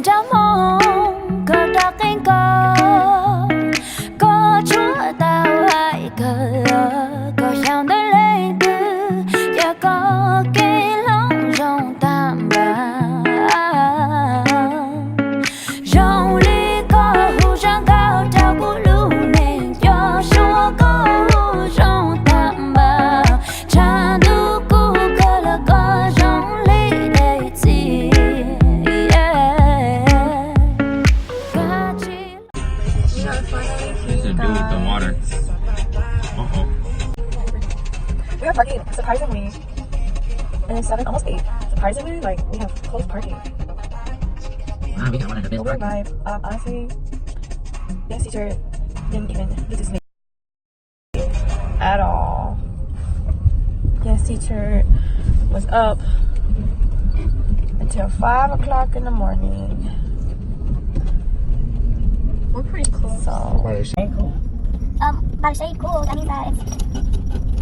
đã mong cờ đã cánh có chúa tao hãy cờ sao tới lấy từ và có cái lòng rong tạm bà rong ly có hù rong cao trao cú lưu nên cho chúa có hù rong tạm bà cha tu cú cơ là có rong ly đầy gì Do with the water. We have parking, surprisingly. And it's 7, almost 8. Surprisingly, like, we have close parking. Wow, we got one of the best Over parking. vibe. Honestly, this teacher didn't even get to sleep at all. Yes, teacher was up until 5 o'clock in the morning. We're pretty close. So, Cool. By the shade cool, that means that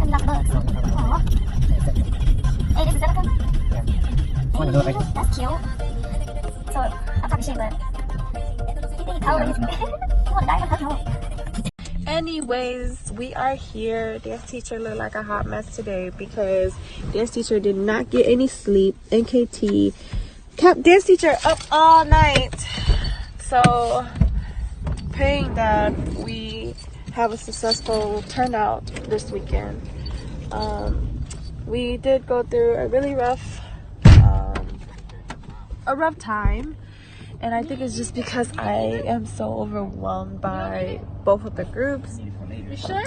it's not bugs. Aww. Hey, this is silicone? Hey, that's cute. So, I'm talking shit, but you think how it is? You want to die from home. anyways, we are here. Dance teacher looked like a hot mess today because dance teacher did not get any sleep. NKT kept dance teacher up all night. So, praying that we have a successful turnout this weekend. We did go through a really rough time, and I think it's just because I am so overwhelmed by both of the groups. You sure?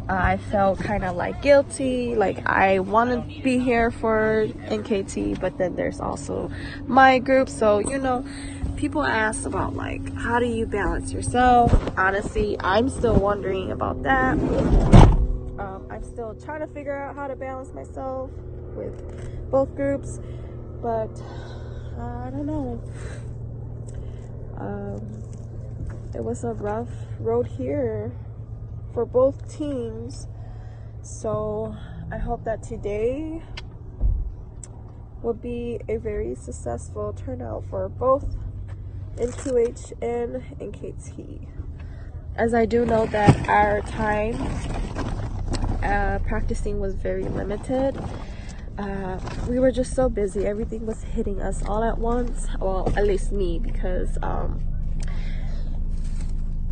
I felt kind of like guilty, like I want to be here for NKT, but then there's also my group. So, you know, people ask about like, how do you balance yourself? Honestly, I'm still wondering about that. I'm still trying to figure out how to balance myself with both groups, but I don't know. It was a rough road here for both teams, so I hope that today will be a very successful turnout for both N2H and NKT, as I do know that our time practicing was very limited. We were just so busy, everything was hitting us all at once, well, at least me, because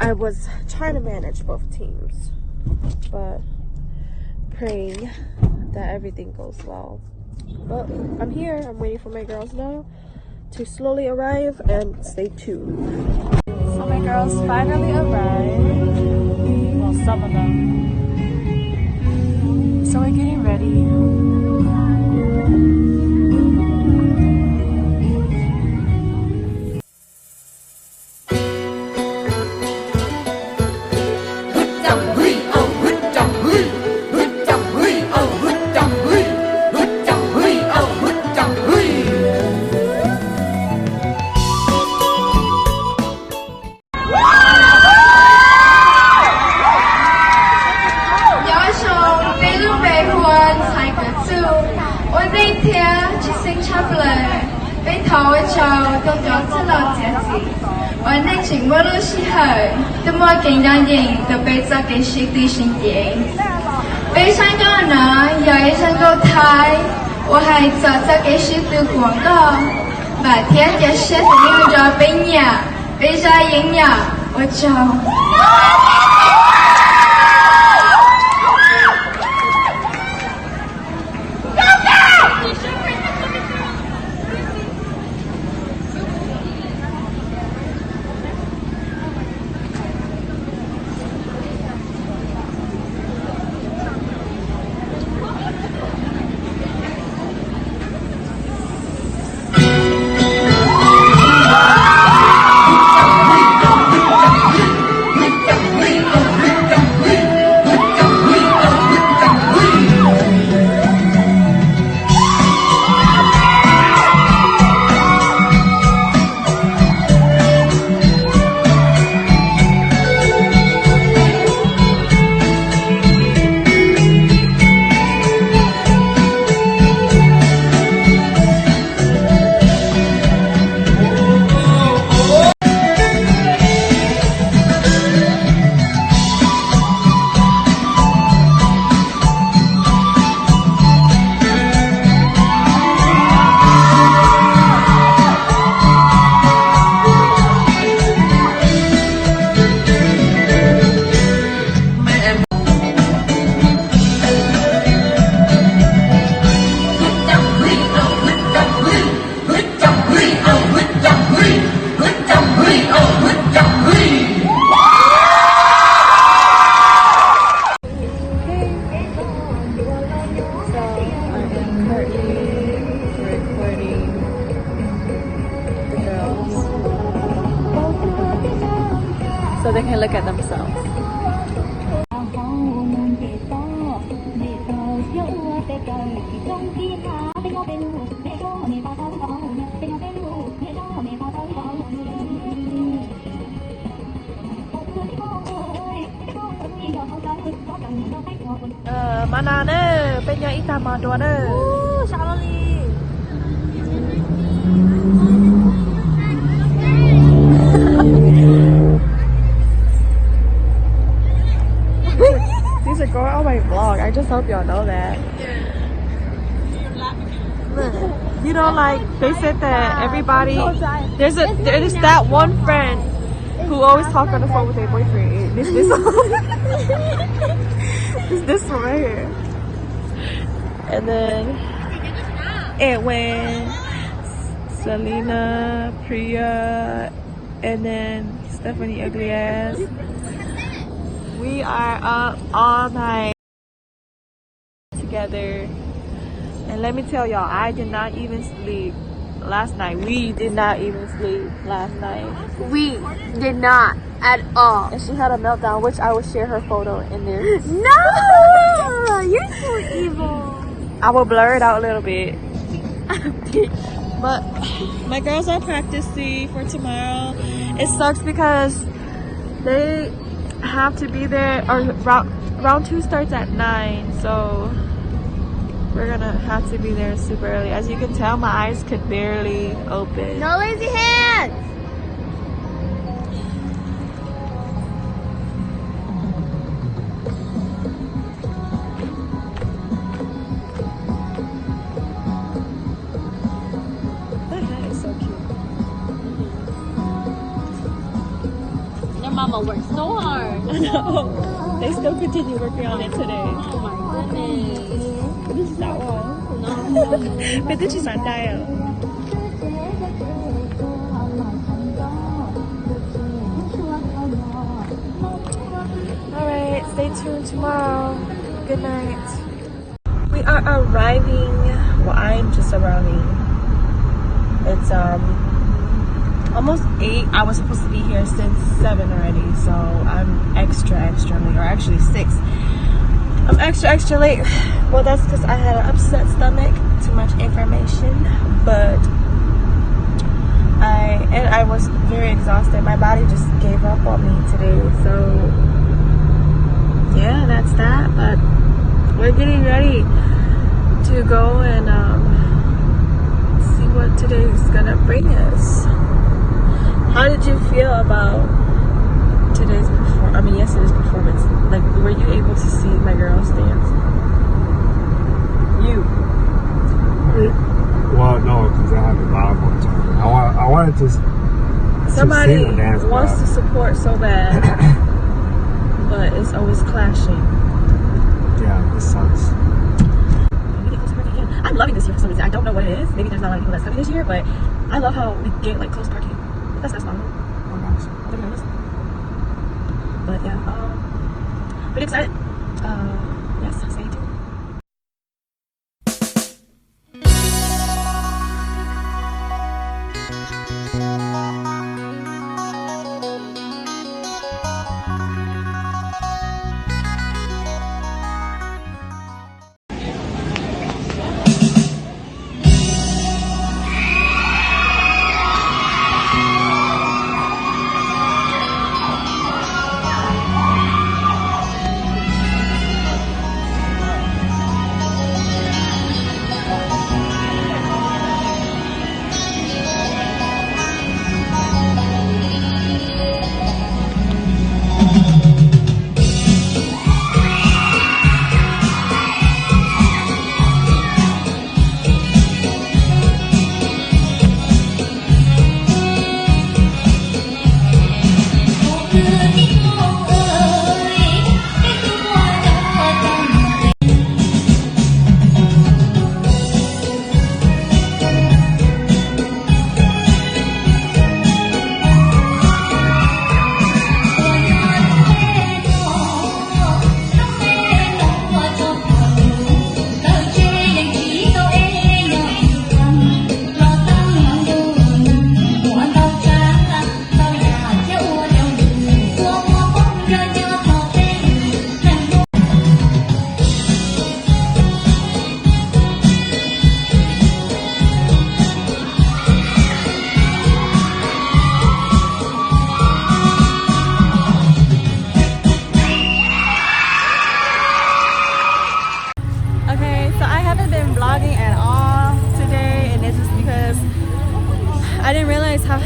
I was trying to manage both teams, but praying that everything goes well. But I'm here, I'm waiting for my girls now to slowly arrive, and stay tuned. So my girls finally arrived, well, some of them. So we're getting ready. so they can look at themselves. Mana nè, bên nhà ít tạm mà đồ nè. Sao nó đi? These are going on my vlog. I just hope y'all know that. You know, like they said that everybody there's that one friend who always talk on the phone with their boyfriend. This this one right here. And then Edwin, Selena, Priya, and then Stephanie Ugly Ass. We are up all night together. And let me tell y'all, I did not even sleep last night. We did not even sleep last night. We did not at all. And she had a meltdown, which I will share her photo in there. No! You're so evil. I will blur it out a little bit. But my girls are practicing for tomorrow. It sucks because they have to be there, or round 2 starts at 9, so we're gonna have to be there super early. As you can tell, my eyes could barely open. No lazy hands! That hat is so cute. Your mama worked so hard. I know. They still continue working on it today. Oh my goodness. 你是啥哦？ No. 被自己闪呆了。Alright, stay tuned tomorrow. Good night. We are arriving. Well, I'm just arriving. It's almost 8. I was supposed to be here since 7 already, so I'm extra late, or actually 6. I'm extra late. Well, that's because I had an upset stomach. Too much information, but I was very exhausted. My body just gave up on me today. So yeah, that's that. But we're getting ready to go and see what today's gonna bring us. How did you feel about yesterday's performance? Like, were you able to see my girls dance? You? Well, no, because I have a lot more time. I wanted to Somebody see them dance, wants to support so bad, but it's always clashing. Yeah, this sucks. I'm loving this year for some reason. I don't know what it is. Maybe there's not a lot of people that's coming this year, but I love how we get like close parking. That's fun. Oh, nice. But yeah, pretty excited. Yes, stay tuned.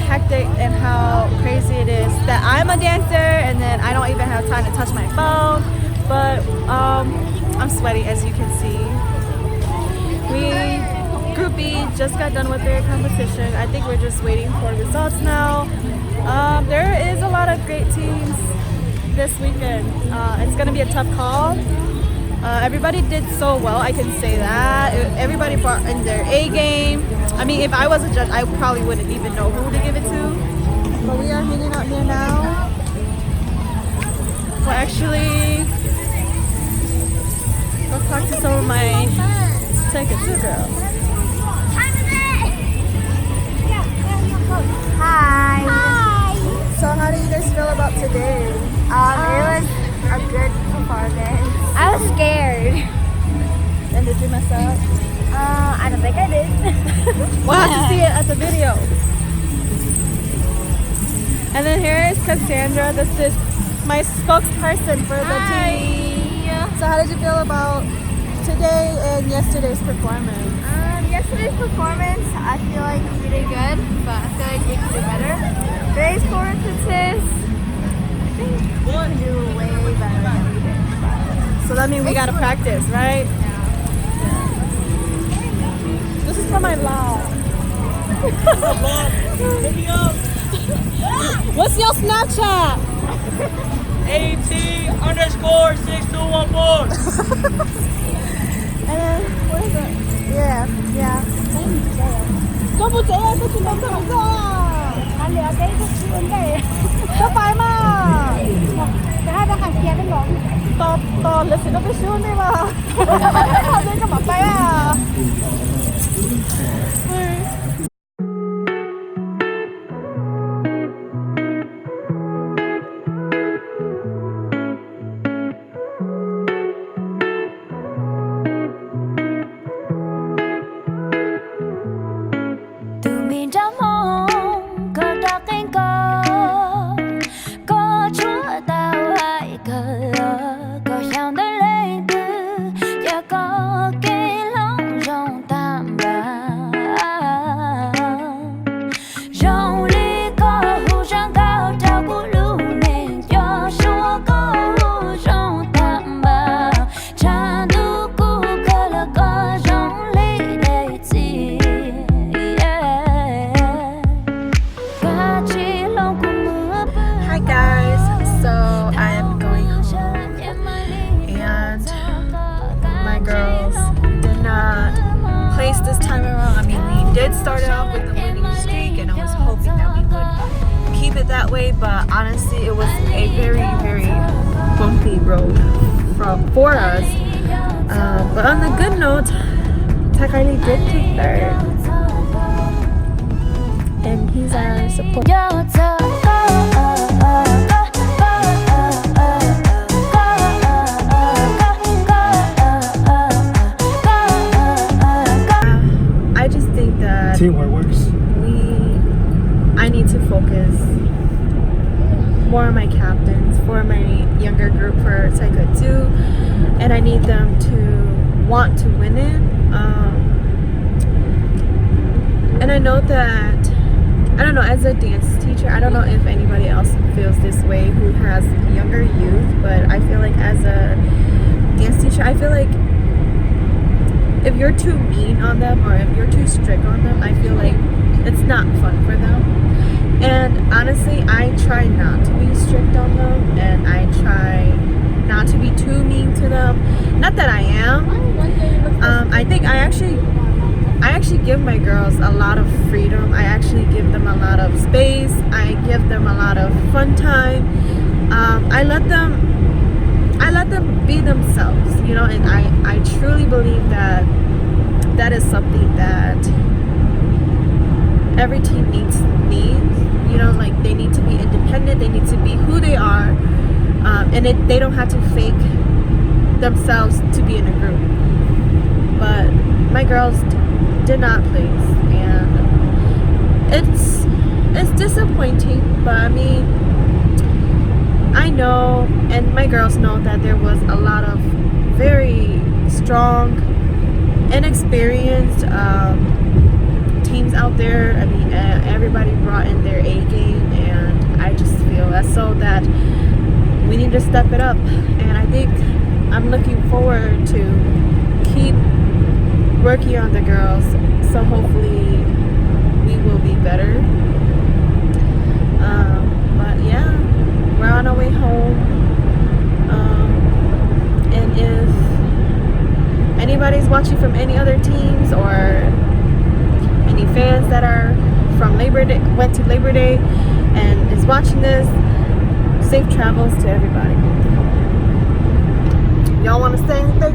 hectic and how crazy it is that I'm a dancer and then I don't even have time to touch my phone. But I'm sweaty, as you can see. Group B just got done with their competition. I think we're just waiting for results now. There is a lot of great teams this weekend. It's gonna be a tough call. Everybody did so well, I can say that. Everybody brought in their A game. I mean, if I was a judge, I probably wouldn't even know who to give it to. But we are hanging out here now. Well, actually, let's talk to some of my NKT girls. Hi. So how do you guys feel about today? It was a good performance. I was scared. And did you mess up? I don't think I did. We'll have to see it at the video. And then here is Cassandra. This is my spokesperson for the team. So how did you feel about today and yesterday's performance? Yesterday's performance, I feel like we did good, but I feel like we can do better. Today's performances, I think we can do way better than we did. So that means we gotta practice, right? Yeah. This is for my vlog. What's your Snapchat? AT_6214. And then, what is it? Yeah. Có một trẻ em có chuyện đồng thời rồi. Anh lựa cái vấn đề. Có phải mà? Cái đó hàng kia cái ngọn. To là sẽ nó phải xuống đi mà. Không đến cái mặt tay à. This time around. I mean, we did start off with the winning streak and I was hoping that we would keep it that way, but honestly it was a very, very bumpy road for us. But on the good note, Takali did take third and he's our support. Teamwork works. I need to focus more on my captains for my younger group for Taika 2, and I need them to want to win it. And I know that, I don't know, as a dance teacher, I don't know if anybody else feels this way who has younger youth, but I feel like as a dance teacher, I feel like if you're too mean on them or if you're too strict on them, I feel like it's not fun for them. And honestly, I try not to be strict on them and I try not to be too mean to them. Not that I am. I think I actually give my girls a lot of freedom. I actually give them a lot of space. I give them a lot of fun time. I let them be themselves, you know, and I truly believe that that is something that every team needs, you know, like they need to be independent, they need to be who they are, and they don't have to fake themselves to be in a group. But my girls did not place, and it's disappointing, but I mean, I know, and my girls know that there was a lot of very strong, inexperienced teams out there. I mean, everybody brought in their A game, and I just feel as so that we need to step it up. And I think I'm looking forward to keep working on the girls, so hopefully we will be better. But yeah, we're on our way home. And if anybody's watching from any other teams or any fans that are from Labor Day, went to Labor Day and is watching this, safe travels to everybody. Y'all want to say anything?